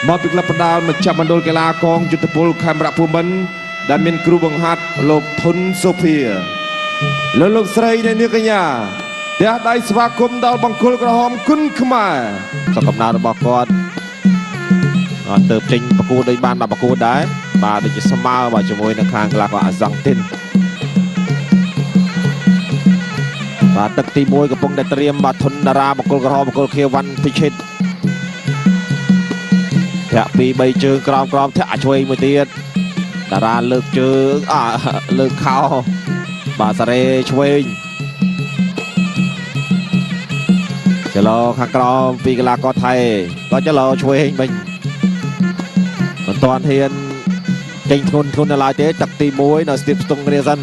មកពីក្លឹបបណ្ដាលមកចាប់មណ្ឌលកីឡាកងយុទ្ធពលខេមរៈភូមិន្ទដែលមានគ្រូបង្ហាត់លោកធុនសូភីលោកស្រីអ្នកនាងកញ្ញាផ្ទះដៃស្វាគមន៍ដល់បង្គោលក្រហមគុណខ្មែរសកម្មភាពរបស់គាត់ទៅចេញប្រកួតដោយបាន10ប្រកួតដែរបាទដូចជាស្មើបាទជាមួយនៅខាងកីឡាករអាសង់ទីនបាទទឹកទី1កំពុងតែត្រៀមបាទធុនតារាបង្គោលក្រហមបង្គោលខៀវវ៉ាន់ពិឈិតធាក់ពី3ជើងក្រោមធាក់ឆ្វេងមួយទៀតតារាលើកជើងលើកខោបាទសារ៉េឆ្វេងចលោខាងក្រោមពីកីឡាករថៃក៏ចលោឆ្វេងវិញមិនទាន់ហ៊ានចេញធ្ងន់នៅឡើយទេទឹកទី1នៅស្ទាបស្ទង់គ្នាសិន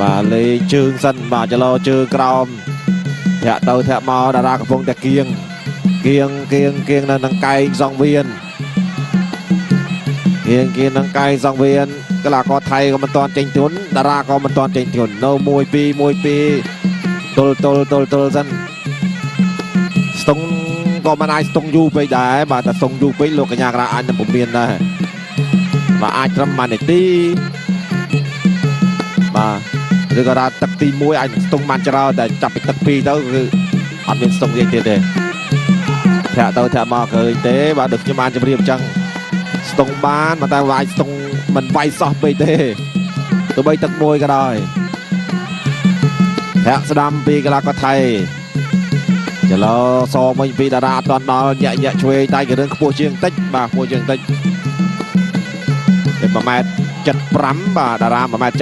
បាទលេងជើងសិនបាទចលោជើងក្រោមធាក់ទៅធាក់មកតារាកំពុងតែគៀងនៅនឹងកែងសង្វៀនគៀងនឹងកែងសង្វៀនកីឡាករថៃក៏មិនទាន់ចេញធ្ងន់តារាក៏មិនទាន់ចេញធ្ងន់នៅ1-2ទល់សិនស្ទង់ក៏មិនអាចស្ទង់យូរពេកដែរបាទតែស្ទង់យូរពេកលោកកញ្ញាក្រាអាចនឹងពុំមានដែរបាទអាចត្រឹម1នាទីបាទឬក៏ថាទឹកទី1អាចស្ទង់បានច្រើនតែចាប់ពីទឹក2ទៅគឺអត់មានស្ទង់ទៀតទេធាក់ទៅធាក់មកឃើញទេបាទដូចខ្ញុំបានជម្រាបអញ្ចឹងស្ទង់បានតែវាយស្ទង់មិនវាយសោះពេកទេទោះបីទឹក1ក៏ដោយធាក់ស្ដាំពីកីឡាករថៃចលោសមិញពីតារាអត់ដល់ញាក់ឆ្វេងតែគ្រឿងខ្ពស់ជាងតិចបាទខ្ពស់ជាងតិច1.75 ម៉ែត្របាទតារា1.7 ម៉ែត្រ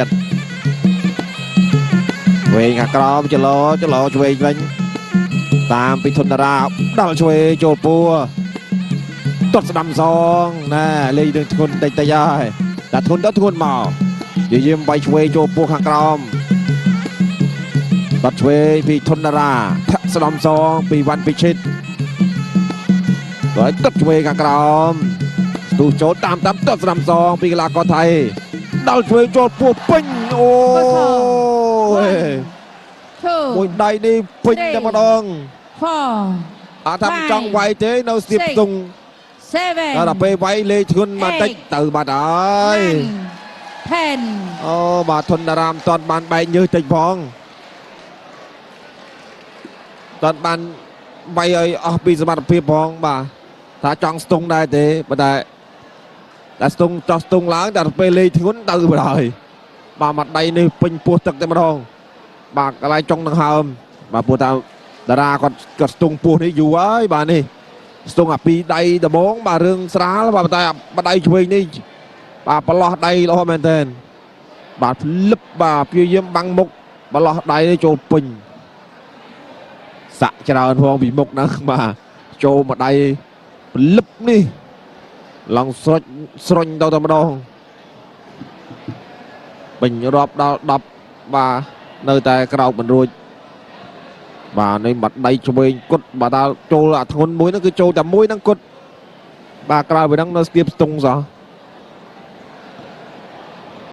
ឆ្វេងខាងក្រោមចលោឆ្វេងវិញតាមពីធុនតារាដល់ឆ្វេងចូលពួរទាត់ស្ដាំសងណាលេងរឿងធ្ងន់តិចហើយតែធុនទៅធ្ងន់មកយាមវាយឆ្វេងចូលពួរខាងក្រោមបាត់ឆ្វេងពីធុនតារាធាក់ស្ដំសងពីវ៉ាន់ពិឈិតហើយទឹកឆ្វេងខាងក្រោមស្ទុះចូលតាមទាត់ស្ដំសងពីកីឡាករថៃដល់ឆ្វេងចូលពោះពេញអូយមួយដៃនេះពេញតែម្ដងអត់ថាចង់វាយទេនៅស្ទាបស្ទង់ដល់ពេលវាយលេងធ្ងន់បន្តិចទៅបាត់ហើយអូបាទធុនតារាមតាន់បានបែកញើសតិចផងតាន់បានវាយឲ្យអស់ពីសមត្ថភាពផងបាទថាចង់ស្ទង់ដែរទេប៉ុន្តែស្ទង់ចោះស្ទង់ឡើងតែពេលលេងធ្ងន់ទៅបាត់ហើយបាទមួយដៃនេះពេញពោះទឹកតែម្ដងបាទកន្លែងចុងដង្ហើមបាទព្រោះថាតារាគាត់ស្ទង់ពោះនេះយូរហើយបាទនេះស្ទង់ពីដៃដំបងបាទរឿងស្រាលបាទតែដៃឆ្វេងនេះបាទប្រឡោះដៃល្អមែនទែនបាទភ្លឹបបាទព្យាយាមបាំងមុខប្រឡោះដៃនេះចូលពេញសាក់ច្រើនផងពីមុខហ្នឹងបាទចូលមួយដៃភ្លឹបនេះឡងស្រុញទៅតែម្ដងពេញរាប់ដល់10បាទនៅតែក្រោកមិនរួចបាទនេះបាត់ដៃឆ្វេងគុតបាទដល់ចូលអាធ្ងន់មួយហ្នឹងគឺចូលតែមួយហ្នឹងគុតបាទក្រោយពីហ្នឹងនៅស្ទាបស្ទង់សោះ